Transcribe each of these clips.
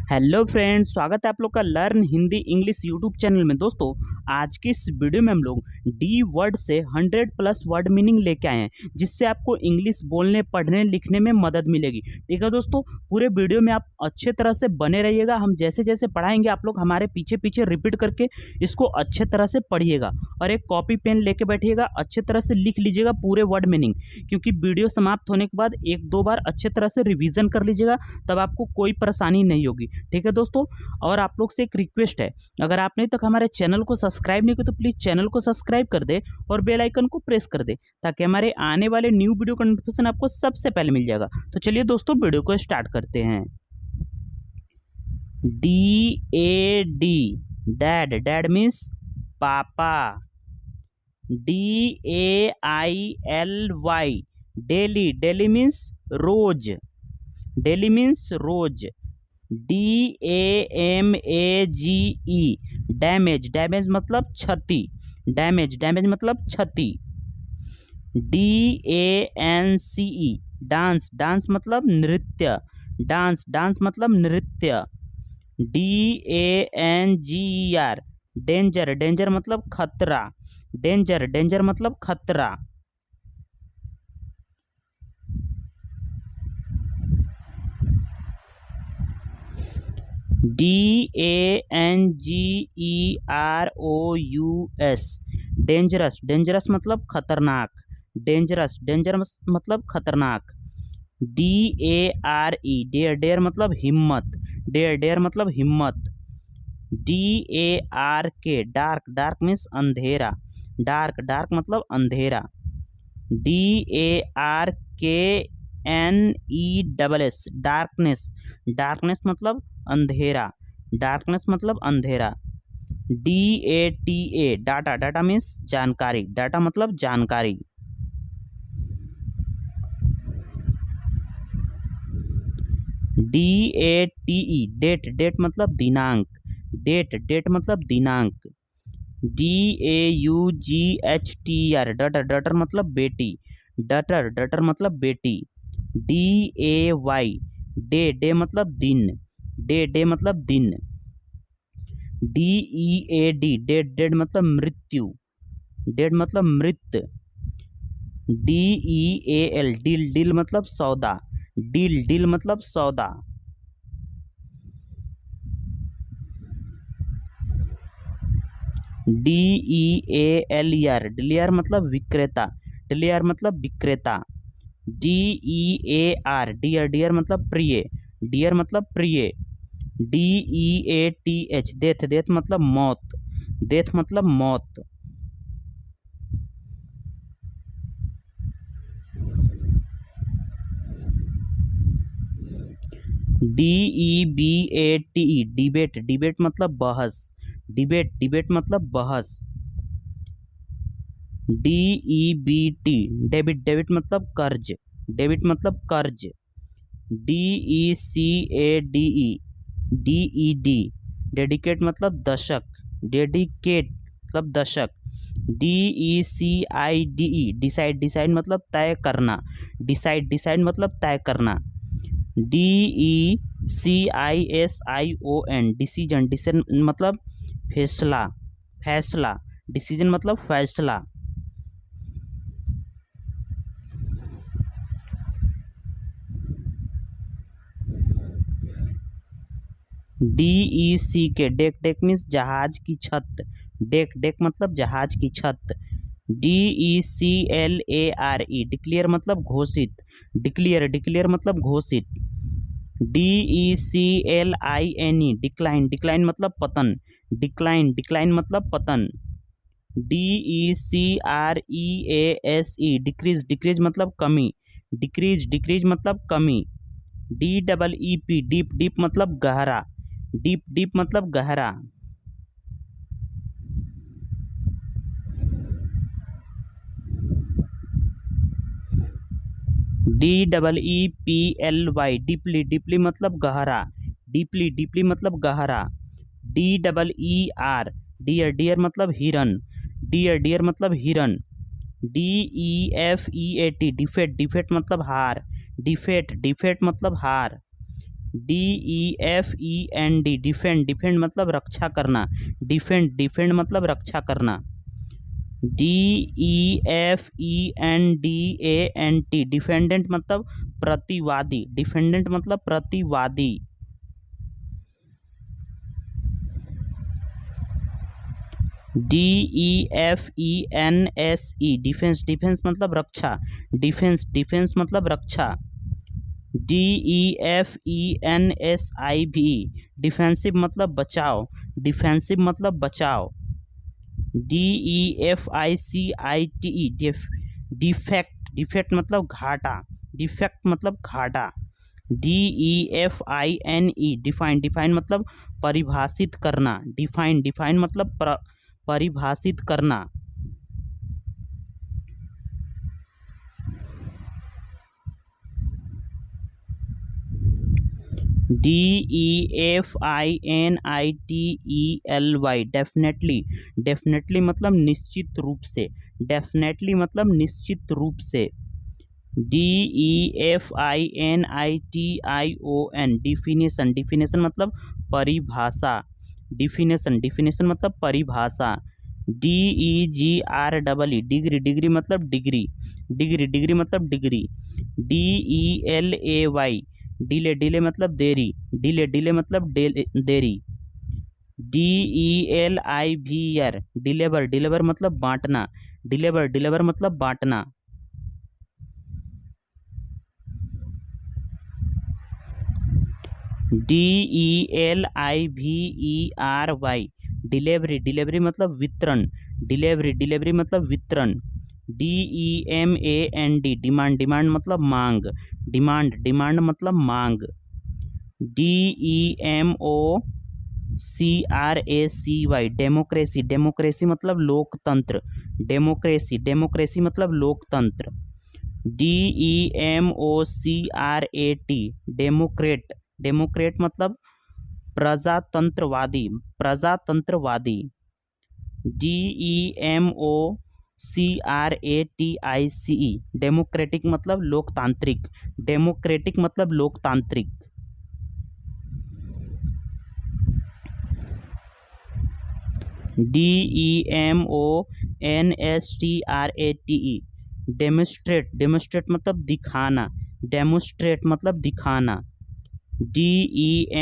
Hello friends, स्वागत है आप लोग का learn Hindi English YouTube channel में। दोस्तों, आज की इस वीडियो में हम लोग डी वर्ड से 100+ वर्ड मीनिंग लेके आए हैं, जिससे आपको इंग्लिश बोलने पढ़ने लिखने में मदद मिलेगी। ठीक है दोस्तों, पूरे वीडियो में आप अच्छे तरह से बने रहिएगा। हम जैसे जैसे पढ़ाएंगे आप लोग हमारे पीछे पीछे रिपीट करके इसको अच्छे तरह से पढ़िएगा और एक कॉपी पेन लेके बैठिएगा, अच्छे तरह से लिख लीजिएगा पूरे वर्ड मीनिंग। क्योंकि वीडियो समाप्त होने के बाद एक दो बार अच्छे तरह से रिविजन कर लीजिएगा, तब आपको कोई परेशानी नहीं होगी। ठीक है दोस्तों, और आप लोग से एक रिक्वेस्ट है, अगर आपने तक हमारे चैनल को सब्सक्राइब नहीं किया तो प्लीज़ चैनल को सब्सक्राइब कर दे और बेल आइकन को प्रेस कर दे, ताकि हमारे आने वाले न्यू वीडियो का नोटिफिकेशन आपको सबसे पहले मिल जाएगा। तो चलिए दोस्तों, वीडियो को स्टार्ट करते हैं। DAD, डैड, डैड मीन्स पापा। DAILY, डेली, डेली मीन्स रोज, डेली मीन्स रोज। DAMAGE, डैमेज, डैमेज मतलब क्षति, डैमेज, डैमेज मतलब क्षति। DANCE, डांस, डांस मतलब नृत्य, डांस, डांस मतलब नृत्य। DANGER, डेंजर, डेंजर मतलब खतरा, डेंजर, डेंजर मतलब खतरा। DANGEROUS, डेंजरस, डेंजरस मतलब खतरनाक, डेंजरस, डेंजरस मतलब खतरनाक। DARE, डेयर, डेयर मतलब हिम्मत, डेयर, डेयर मतलब हिम्मत। DARK, डार्क, डार्क मीन्स अंधेरा, डार्क, डार्क मतलब अंधेरा। DARKNESS, डार्कनेस, डार्कनेस मतलब अंधेरा, डार्कनेस मतलब अंधेरा। DATA, डाटा, डाटा मीन्स जानकारी, डाटा मतलब जानकारी। DATE, डेट, डेट मतलब दिनांक, डेट, डेट मतलब दिनांक। DAUGHTR, डटर, डटर मतलब बेटी, डटर, डटर मतलब बेटी। DAY, डे, डे मतलब दिन, डे, डे मतलब दिन। DEAD, डेड, डेड मतलब मृत्यु, डेड मतलब मृत। DEAL, डील, डील मतलब सौदा, डील, डील मतलब सौदा। DEALER, डिलियर मतलब विक्रेता, डिलियर मतलब विक्रेता। DEAR, डियर, डियर मतलब प्रिय, डियर मतलब प्रिय। DEATH, डेथ, डेथ मतलब मौत, डेथ मतलब मौत। DEBATE, डिबेट, डिबेट मतलब बहस, डिबेट, डिबेट मतलब बहस। DEBT, डेबिट, डेबिट मतलब कर्ज, डेबिट मतलब कर्ज। DECADE, DED, डेडिकेट मतलब दशक, डेडिकेट मतलब दशक। DECIDE, डिसाइड, डिसाइड मतलब तय करना, डिसाइड, डिसाइड मतलब तय करना। DECISION, डिसीजन, डिसीजन मतलब फैसला, फैसला, डिसीजन मतलब फैसला। DECK, डेक, डेक मीन्स जहाज की छत, डेक, डेक मतलब जहाज की छत। DECLARE, डिक्लेयर मतलब घोषित, डिक्लेयर, डिक्लेयर मतलब घोषित। DECLINE, डिक्लाइन, डिक्लाइन मतलब पतन, डिक्लाइन, डिक्लाइन मतलब पतन। DECREASE, डिक्रीज, डिक्रीज मतलब कमी, डिक्रीज, डिक्रीज मतलब कमी। DEEP, डीप, डीप मतलब गहरा, डीप, डीप मतलब गहरा। DEEPLY, डीपली, डीपली मतलब गहरा, डीपली, डीपली मतलब गहरा। DEER, डियर, डियर मतलब हिरन, डियर, डियर मतलब हिरन। DEFEAT, डिफेट, डिफेट मतलब हार, डिफेट, डिफेट मतलब हार। DEFEND डिफेंड, डिफेंड मतलब रक्षा करना, डिफेंड, डिफेंड मतलब रक्षा करना। DEFENDANT डिफेंडेंट मतलब प्रतिवादी, डिफेंडेंट मतलब प्रतिवादी। DEFENSE डिफेंस, डिफेंस मतलब रक्षा, डिफेंस, डिफेंस मतलब रक्षा। DEFENSIV डिफेंसिव मतलब बचाव, डिफेंसिव मतलब बचाव। DEFICITE डिफेक्ट, डिफेक्ट मतलब घाटा, डिफेक्ट मतलब घाटा। DEFINE डिफाइन, डिफाइन मतलब परिभाषित करना, डिफाइन, डिफाइन मतलब परिभाषित करना। DEFINITELY डेफिनेटली, डेफिनेटली मतलब निश्चित रूप से, डेफिनेटली मतलब निश्चित रूप से। DEFINITION डिफिनेशन, डिफिनेशन मतलब परिभाषा, डिफिनेशन, डिफिनेशन मतलब परिभाषा। DEGREE डिग्री, डिग्री मतलब डिग्री, डिग्री, डिग्री मतलब डिग्री। DELAY डिले, डिले मतलब देरी, डिले, डिले मतलब देरी। DELIVER डिलीवर, डिलीवर मतलब बांटना, डिलीवर, डिलीवर मतलब बांटना। DELIVERY डिलीवरी, डिलीवरी मतलब वितरण, डिलीवरी, डिलीवरी मतलब वितरण। DEMAND डिमांड, डिमांड मतलब मांग, डिमांड, डिमांड मतलब मांग। DEMOCRACY डेमोक्रेसी, डेमोक्रेसी मतलब लोकतंत्र, डेमोक्रेसी, डेमोक्रेसी मतलब लोकतंत्र। DEMOCRAT डेमोक्रेट, डेमोक्रेट मतलब प्रजातंत्रवादी, प्रजातंत्रवादी। DEMOCRATICE डेमोक्रेटिक मतलब लोकतांत्रिक, डेमोक्रेटिक मतलब लोकतांत्रिक। DEMONSTRATE डेमोस्ट्रेट, डेमोस्ट्रेट मतलब दिखाना, डेमोस्ट्रेट मतलब दिखाना। DEMONSTRATION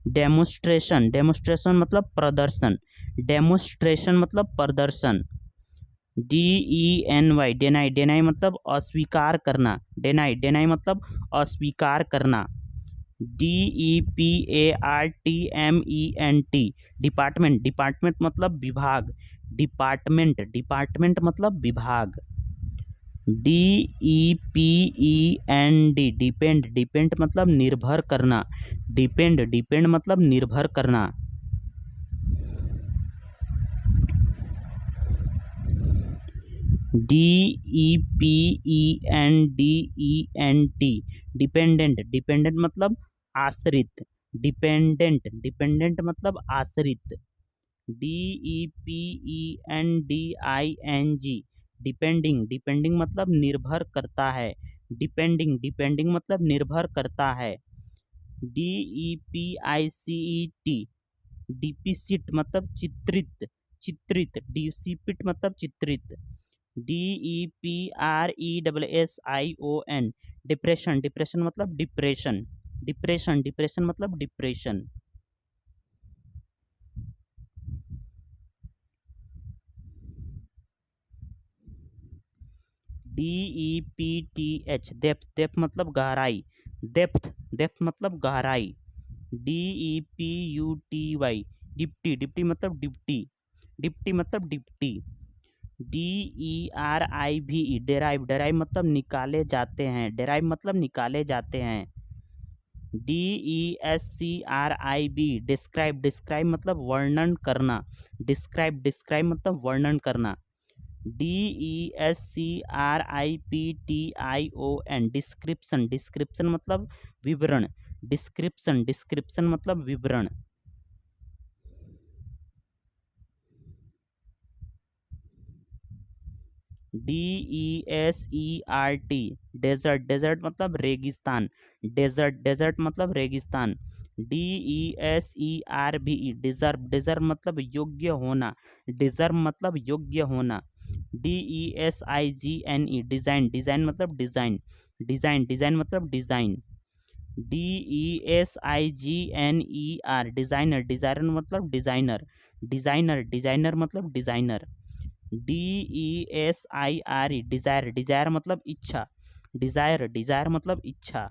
डेमोस्ट्रेशन, डेमोस्ट्रेशन मतलब प्रदर्शन, डेमोस्ट्रेशन मतलब प्रदर्शन। DENY डेनाई, डेनाई मतलब अस्वीकार करना, डेनाई, डेनाई मतलब अस्वीकार करना। DEPARTMENT डिपार्टमेंट, डिपार्टमेंट मतलब विभाग, डिपार्टमेंट, डिपार्टमेंट मतलब विभाग। DEPEND डिपेंड, डिपेंड मतलब निर्भर करना, डिपेंड, डिपेंड मतलब निर्भर करना। DEPENDENT डिपेंडेंट, डिपेंडेंट मतलब आश्रित, डिपेंडेंट, डिपेंडेंट मतलब आश्रित। DEPENDING डिपेंडिंग, डिपेंडिंग मतलब निर्भर करता है, डिपेंडिंग, डिपेंडिंग मतलब निर्भर करता है। DEPICET डिपिसिट मतलब चित्रित, चित्रित, डिसिपिट मतलब चित्रित। DEPRESSION डिप्रेशन, डिप्रेशन मतलब डिप्रेशन, डिप्रेशन, डिप्रेशन मतलब डिप्रेशन। DEPTH डेप्थ, डेप्थ मतलब गहराई, डेप्थ, डेप्थ मतलब गहराई। DEPUTY डिप्टी, डिप्टी मतलब डिप्टी, डिप्टी मतलब डिप्टी। DERIVE डेराइव, डेराइव मतलब निकाले जाते हैं, डेराइव मतलब निकाले जाते हैं। DESCRIB डिस्क्राइब, डिस्क्राइब मतलब वर्णन करना, डिस्क्राइब, डिस्क्राइब मतलब वर्णन करना। DESCRIPTION डिस्क्रिप्शन, डिस्क्रिप्शन मतलब विवरण, डिस्क्रिप्शन, डिस्क्रिप्शन मतलब विवरण। DESERT डेजर्ट, डेजर्ट मतलब रेगिस्तान, डेजर्ट, डेजर्ट मतलब रेगिस्तान। DESERVE डिजर्व, डिजर्व मतलब योग्य होना, डिजर्व मतलब योग्य होना। DESIGNE डिजाइन, डिजाइन मतलब डिजाइन, डिजाइन, डिजाइन मतलब डिजाइन। DESIGNER डिजाइनर, डिजाइनर मतलब डिजाइनर, डिजाइनर, डिजाइनर मतलब डिजाइनर। DESIRE डिजायर, डिजायर मतलब इच्छा, डिजायर, डिजायर मतलब इच्छा।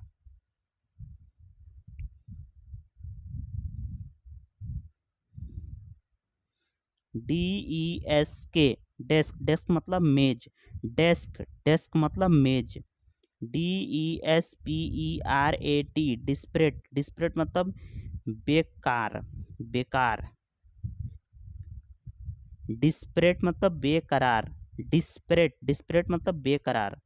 DESK डेस्क, डेस्क मतलब मेज, डेस्क, डेस्क मतलब मेज। DESPERAT डिस्परेट, डिस्परेट मतलब बेकार, बेकार। डिस्परेट मतलब बेकरार, डिस्परेट, डिस्परेट मतलब बेकरार।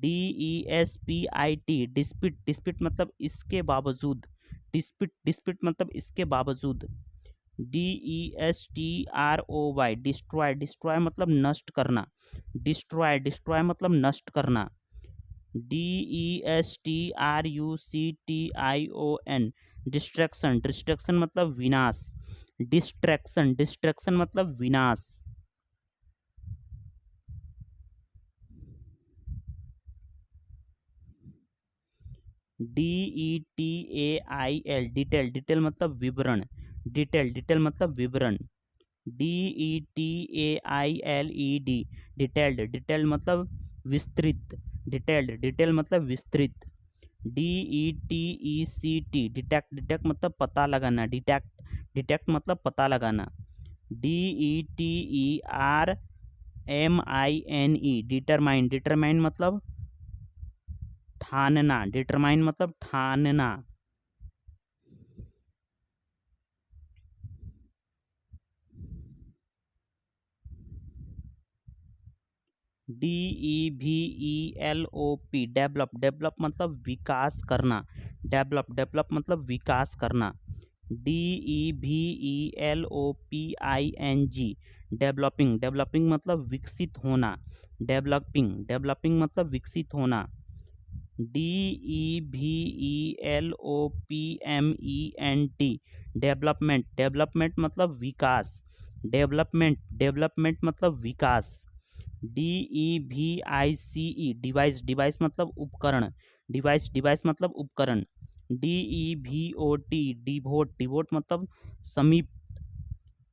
DESPIT डिस्पिट, डिस्पिट मतलब इसके बावजूद, डिस्पिट, डिस्पिट मतलब इसके बावजूद। DESTROY डिस्ट्रॉय, डिस्ट्रॉय मतलब नष्ट करना, डिस्ट्रॉय, डिस्ट्रॉय मतलब नष्ट करना। DESTRUCTION डिस्ट्रैक्शन, डिस्ट्रैक्शन मतलब विनाश, डिस्ट्रैक्शन, डिस्ट्रैक्शन मतलब विनाश। DETAIL डिटेल, डिटेल मतलब विवरण, डिटेल, डिटेल मतलब विवरण। DETAILED डिटेल्ड, डिटेल मतलब विस्तृत, डिटेल्ड, डिटेल मतलब विस्तृत। DETECT डिटेक्ट, डिटेक्ट मतलब पता लगाना, डिटेक्ट, डिटेक्ट मतलब पता लगाना। DETERMINE डिटरमाइन, डिटरमाइन मतलब ठानना, डिटरमाइन मतलब ठानना। DEVELOP डेवलप, डेवलप मतलब विकास करना, डेवलप, डेवलप मतलब विकास करना। DEVELOPING डेवलपिंग, डेवलपिंग मतलब विकसित होना, डेवलपिंग, डेवलपिंग मतलब विकसित होना। DEVELOPMENT डेवलपमेंट, डेवलपमेंट मतलब विकास, डेवलपमेंट, डेवलपमेंट मतलब विकास। DEVICE डिवाइस, डिवाइस मतलब उपकरण, डिवाइस, डिवाइस मतलब उपकरण। DEVOT डिवोट, डिवोट मतलब समीप,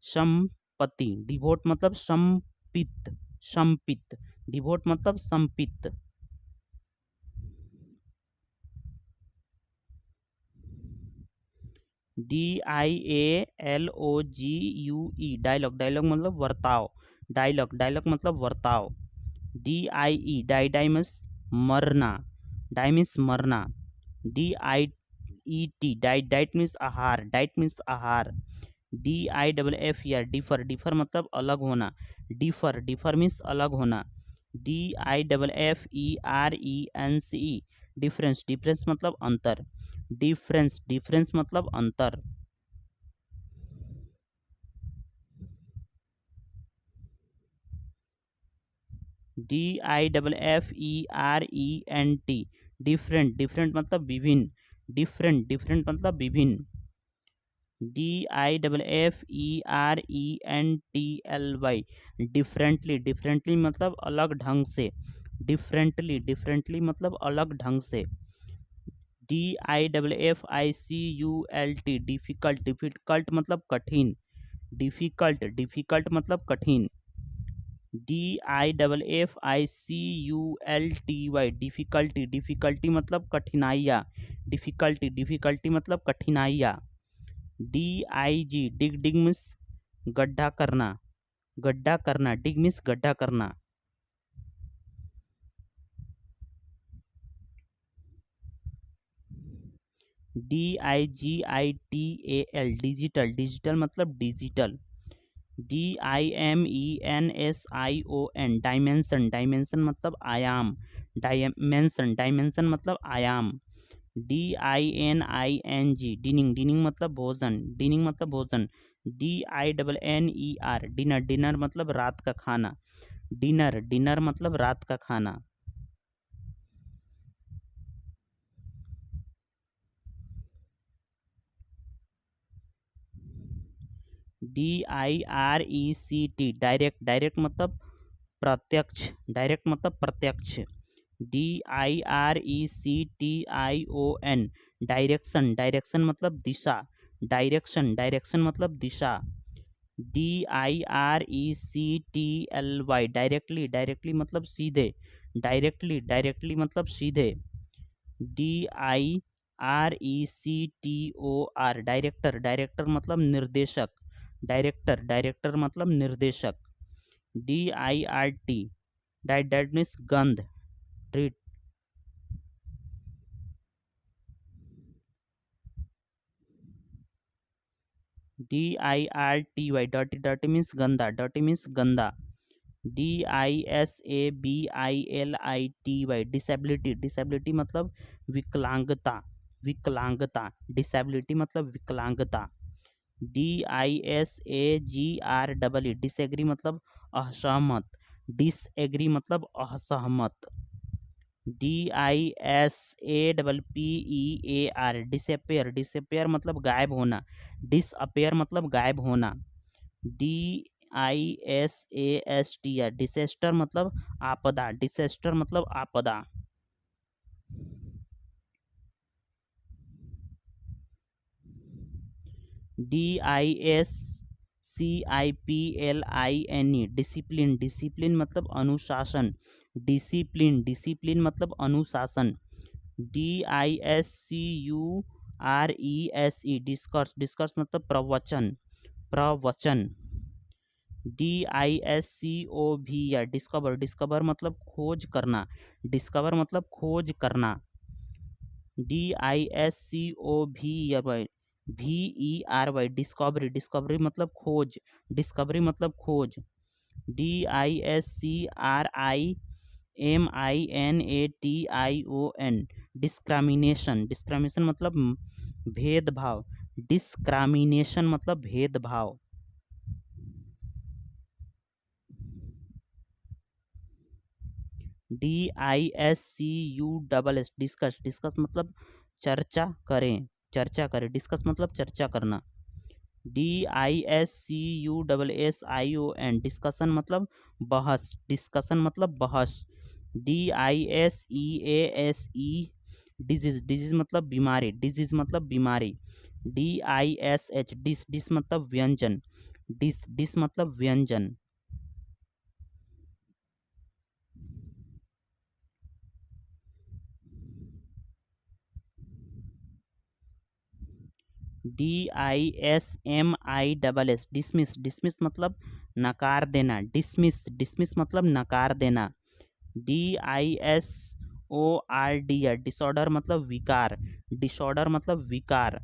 संपत्ति, डिवोट मतलब संपित, संपित, डिवोट मतलब संपित। DIALOGUE डायलॉग, डायलॉग मतलब वर्ताव, डायलॉग, डायलॉग मतलब वर्ताव। DIE डाई, डाई मीन्स मरना, डाई मीन्स मरना। DIET डाइट, डाइट मीन्स आहार, डाइट मीन्स आहार। DIFFER डिफर, डिफर मतलब अलग होना, डिफर, डिफर मीन्स अलग होना। DIFFERENCE डिफरेंस, डिफरेंस मतलब अंतर, डिफरेंस, डिफरेंस मतलब अंतर। DIFFERENT डिफरेंट, डिफरेंट मतलब विभिन्न, डिफरेंट, डिफरेंट मतलब विभिन्न। DIFFERENTLY डिफरेंटली, डिफरेंटली मतलब अलग ढंग से, डिफरेंटली, डिफरेंटली मतलब अलग ढंग से। DIFFICULT डिफिकल्ट, डिफिकल्ट मतलब कठिन, डिफिकल्ट, डिफिकल्ट मतलब कठिन। DIFFICULTY डिफिकल्टी, डिफिकल्टी मतलब कठिनाइयाँ, डिफिकल्टी, डिफिकल्टी मतलब कठिनाइयाँ। DIG डिग, डिग मीन्स गड्ढा करना, गड्ढा करना, डिग मीन्स गड्ढा करना। DIGITAL डिजिटल, डिजिटल मतलब डिजिटल। DIMENSION डायमेंशन, डायमेंशन मतलब आयाम, डायमेंशन, डायमेंशन मतलब आयाम। DINING डिनिंग, डिनिंग मतलब भोजन, डिनिंग मतलब भोजन। DINNER डिनर, डिनर मतलब रात का खाना, डिनर, डिनर मतलब रात का खाना। DIRECT, डायरेक्ट, डायरेक्ट मतलब प्रत्यक्ष, डायरेक्ट मतलब प्रत्यक्ष। DIRECTION, डायरेक्शन, डायरेक्शन मतलब दिशा, डायरेक्शन, डायरेक्शन मतलब दिशा। DIRECTLY, डायरेक्टली, डायरेक्टली मतलब सीधे, डायरेक्टली, डायरेक्टली मतलब सीधे। DIRECTOR, डायरेक्टर, डायरेक्टर मतलब निर्देशक, डायरेक्टर, डायरेक्टर मतलब निर्देशक। DIRT, डाइट मीन्स गंध, treat. DIRTY, dirty, dirty means गंदा, डर्टी मीन्स गंदा। DISABILITY, डिसेबिलिटी, डिसेबिलिटी मतलब विकलांगता, विकलांगता, डिसेबिलिटी मतलब विकलांगता। DISAGREE, डिसएग्री मतलब असहमत, डिसएग्री मतलब असहमत। DISAPPEAR, डिसअपेयर, डिसअपेयर मतलब गायब होना, डिसअपेयर मतलब गायब होना। DISASTR, डिसेस्टर मतलब आपदा, डिसेस्टर मतलब आपदा। DISCIPLINE, डिसिप्लिन, डिसिप्लिन मतलब अनुशासन, डिसिप्लिन, डिसिप्लिन मतलब अनुशासन। DISCURESE, डिस्कर्स, डिस्कर्स मतलब प्रवचन, प्रवचन। DISCOVER, डिस्कवर, डिस्कवर मतलब खोज करना, डिस्कवर मतलब खोज करना। DISCOVERY, डिस्कवरी, डिस्कवरी मतलब खोज, डिस्कवरी मतलब खोज। DISCRIMINATION, डिस्क्रामिनेशन, डिस्क्रामिनेशन मतलब भेदभाव, डिस्क्रामिनेशन मतलब भेदभाव। DISCUSS, डिस्कस, डिस्कस मतलब चर्चा करें, चर्चा करें, डिस्कस मतलब चर्चा करना। DISCUSSION, डिस्कशन मतलब बहस, डिस्कशन मतलब बहस। DISEASE, डिजीज, डिजीज मतलब बीमारी, डिजीज मतलब बीमारी। DISH, डिस, डिस मतलब व्यंजन, डिस, डिस मतलब व्यंजन। DISMISS, डिसमिस, डिसमिस मतलब नकार देना, डिसमिस, डिसमिस मतलब नकार देना। DISORDER, डिसऑर्डर मतलब विकार, डिसऑर्डर मतलब विकार।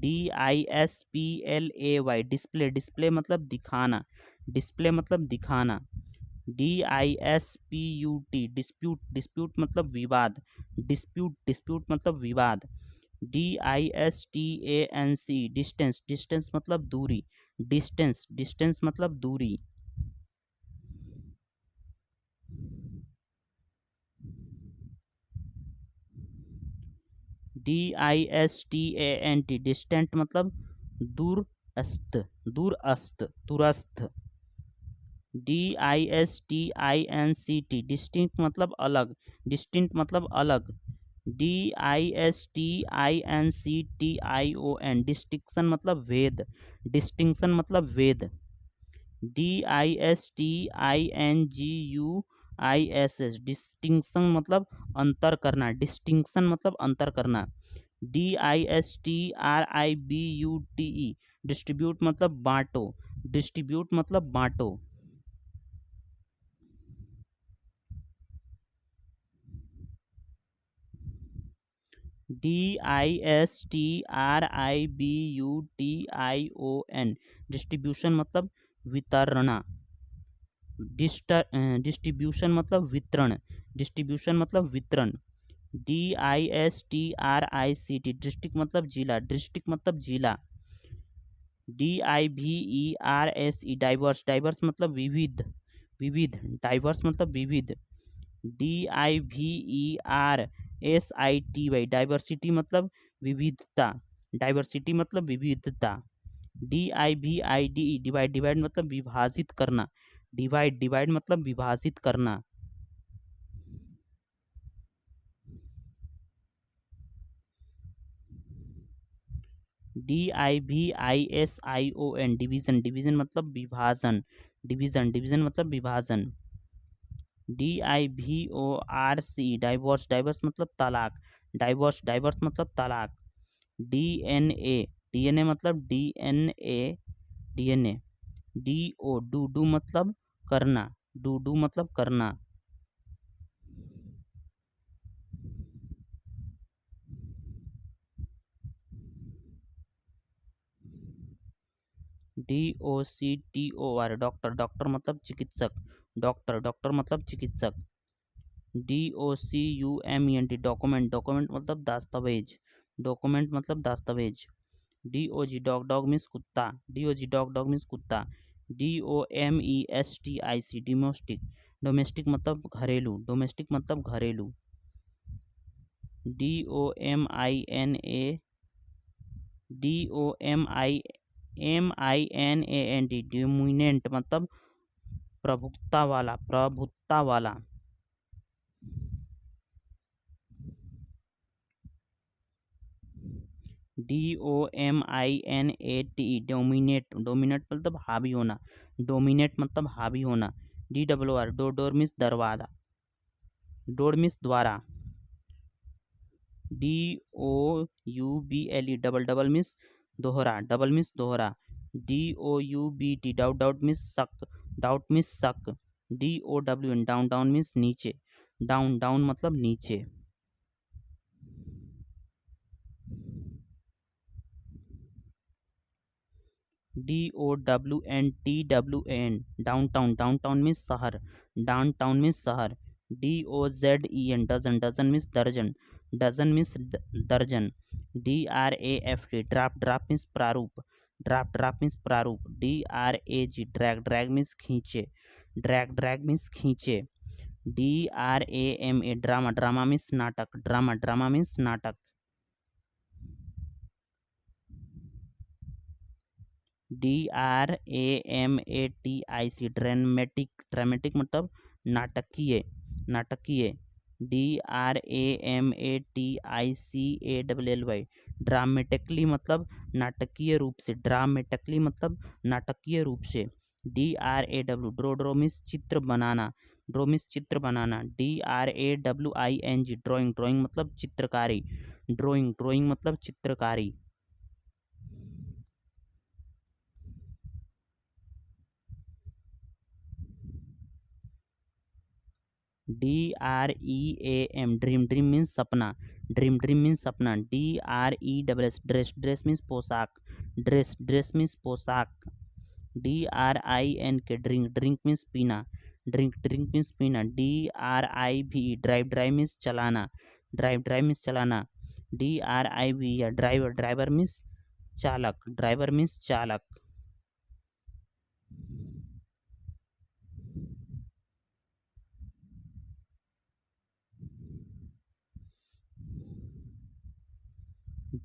DISPLAY, डिस्प्ले, डिस्प्ले मतलब दिखाना, डिस्प्ले मतलब दिखाना। DISPUT, डिस्प्यूट, डिस्प्यूट मतलब विवाद, डिस्प्यूट, डिस्प्यूट मतलब विवाद। DISTANC, डिस्टेंस, डिस्टेंस मतलब दूरी, डिस्टेंस, डिस्टेंस मतलब दूरी। DISTANT, डिस्टेंट मतलब दूरस्थ, दूरस्थ, दूरस्थ। DISTINCT, डिस्टिंक्ट मतलब अलग, डिस्टिंक्ट मतलब अलग। DISTINCTION, डिस्टिंक्शन मतलब भेद, डिस्टिंक्शन मतलब भेद। DISTINGUISS, डिस्टिंक्शन मतलब अंतर करना, डिस्टिंक्शन मतलब अंतर करना। DISTRIBUTE, डिस्ट्रीब्यूट मतलब बांटो, डिस्ट्रीब्यूट मतलब बांटो। DISTRIBUTION, डिस्ट्रीब्यूशन मतलब वितरणा, डिस्ट्रीब्यूशन मतलब वितरण, डिस्ट्रीब्यूशन मतलब वितरण। DISTRICT, डिस्ट्रिक्ट मतलब जिला, डिस्ट्रिक्ट मतलब जिला। DIVERSE, डाइवर्स, डाइवर्स मतलब विविध, विविध, डाइवर्स मतलब विविध, DIVERSITY, डाइवर्सिटी मतलब विविधता, डाइवर्सिटी मतलब विविधता, DIVIDE, डिवाइड, डिवाइड मतलब विभाजित करना, डिवाइड, डिवाइड मतलब विभाजित करना, DIVISION, डिवीजन, डिवीजन मतलब विभाजन, डिवीजन, डिवीजन मतलब विभाजन, DIVORC, डाइवोर्स, डाइवर्स मतलब तलाक, डाइवोर्स, डाइवर्स मतलब तलाक, DNA, DNA मतलब DNA, डू मतलब करना, डू मतलब करना, DOCTOR, डॉक्टर, डॉक्टर मतलब चिकित्सक, डॉक्टर, डॉक्टर मतलब चिकित्सक, DOCUMENT, डॉक्यूमेंट, डॉक्यूमेंट मतलब दस्तावेज, डॉक्यूमेंट मतलब दस्तावेज, DOG, डॉग, डॉग मीन्स कुत्ता, DOG, डॉग, डॉग मीन्स कुत्ता, DOMESTIC, डोमेस्टिक, डोमेस्टिक मतलब घरेलू, डोमेस्टिक मतलब घरेलू, DOMINA, DOMINANT, डोमिनेंट मतलब प्रभुत्ता वाला, प्रभुत्ता वाला, DOMINATE, डोमिनेट, डोमिनेट मतलब हावी होना, डोमिनेट मतलब हावी होना, DOOR, डोर मीन्स दरवाजा, डोर मीन्स द्वारा, DOUBLE, डबल, डबल मीन्स दोहरा, डबल मीन्स दोहरा, DOUBT, डाउट, डाउट मीन्स शक, डाउट मीन्स शक, DOWN, डाउन, डाउन मीन्स नीचे, डाउन, डाउन मतलब नीचे, DOWNTWN, डाउनटाउन, डाउनटाउन मीन्स शहर, डाउनटाउन मीन्स शहर, DOZEN, डजन, डजन मीन्स दर्जन, डजन मीन्स दर्जन, DRAFT, ड्राफ्ट, ड्राफ्ट मीन्स प्रारूप, ड्राफ्ट, ड्राफ्ट मीन्स प्रारूप, DRAG, ड्रैग, ड्रैग मीन्स खींचे, ड्रैग, ड्रैग मीन्स खींचे, DRAMA, ड्रामा, ड्रामा मीन्स नाटक, ड्रामा, ड्रामा मीन्स नाटक, DRAMATIC, ड्रामेटिक, ड्रामेटिक मतलब नाटकीय, नाटकीय, DRAMATICALLY, ड्रामेटिकली मतलब नाटकीय रूप से, ड्रामेटिकली मतलब नाटकीय रूप से, DRAW, ड्रो, ड्रो मीन्स चित्र बनाना, ड्रो मीन्स चित्र बनाना, DRAWING, ड्राइंग, ड्राइंग मतलब चित्रकारी, ड्राइंग, ड्राइंग मतलब चित्रकारी, DREAM, ड्रीम, ड्रीम मीन्स सपना, ड्रीम, ड्रीम मीन्स सपना, DRESS, ड्रेस, ड्रेस मीन्स पोशाक, ड्रेस, ड्रेस मीन्स पोशाक, DRINK, ड्रिंक, ड्रिंक मीन्स पीना, ड्रिंक, ड्रिंक मीन्स पीना, DRIVE, ड्राइव, ड्राइव मीन्स चलाना, ड्राइव, ड्राइव मीन्स चलाना, DRIVE, ड्राइवर, ड्राइवर मीन्स चालक, driver means चालक,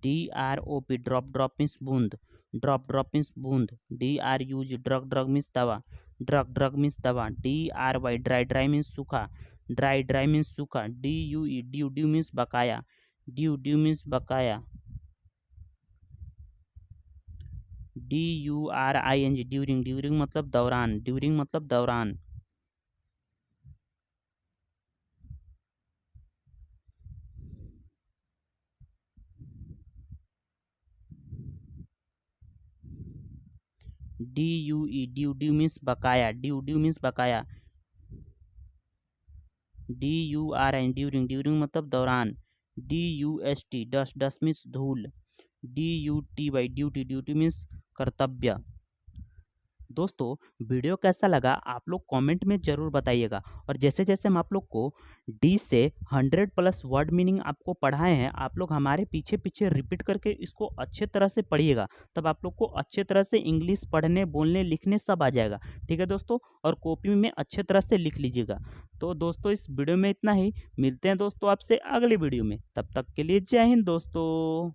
DROP, ड्रॉप, ड्रॉप मीन्स बूंद, drop, drop means बूंद, DRUG, ड्रग, ड्रग मीन्स दवा, drug, drug means दवा, DRY, ड्राई, ड्राई मीन्स सूखा, dry, dry means सूखा, DUE, ड्यू, ड्यू मीन्स बकाया, due, due means बकाया, DURING, ड्यूरिंग, ड्यूरिंग मतलब दौरान, ड्यूरिंग मतलब दौरान, DUE, ड्यू, ड्यू मीन्स बकाया, ड्यू, ड्यू मीन्स बकाया, DURIN, ड्यूरिंग, ड्यूरिंग मतलब दौरान, DUST, डस्ट, डस्ट मीन्स धूल, DUTY, ड्यूटी, ड्यूटी मीन्स कर्तव्य, दोस्तों वीडियो कैसा लगा आप लोग कमेंट में ज़रूर बताइएगा। और जैसे जैसे हम आप लोग को डी से 100 प्लस वर्ड मीनिंग आपको पढ़ाए हैं, आप लोग हमारे पीछे पीछे रिपीट करके इसको अच्छे तरह से पढ़िएगा। तब आप लोग को अच्छे तरह से इंग्लिश पढ़ने बोलने लिखने सब आ जाएगा। ठीक है दोस्तों, और कॉपी में अच्छे तरह से लिख लीजिएगा। तो दोस्तों इस वीडियो में इतना ही। मिलते हैं दोस्तों आपसे अगले वीडियो में, तब तक के लिए जय हिंद दोस्तों।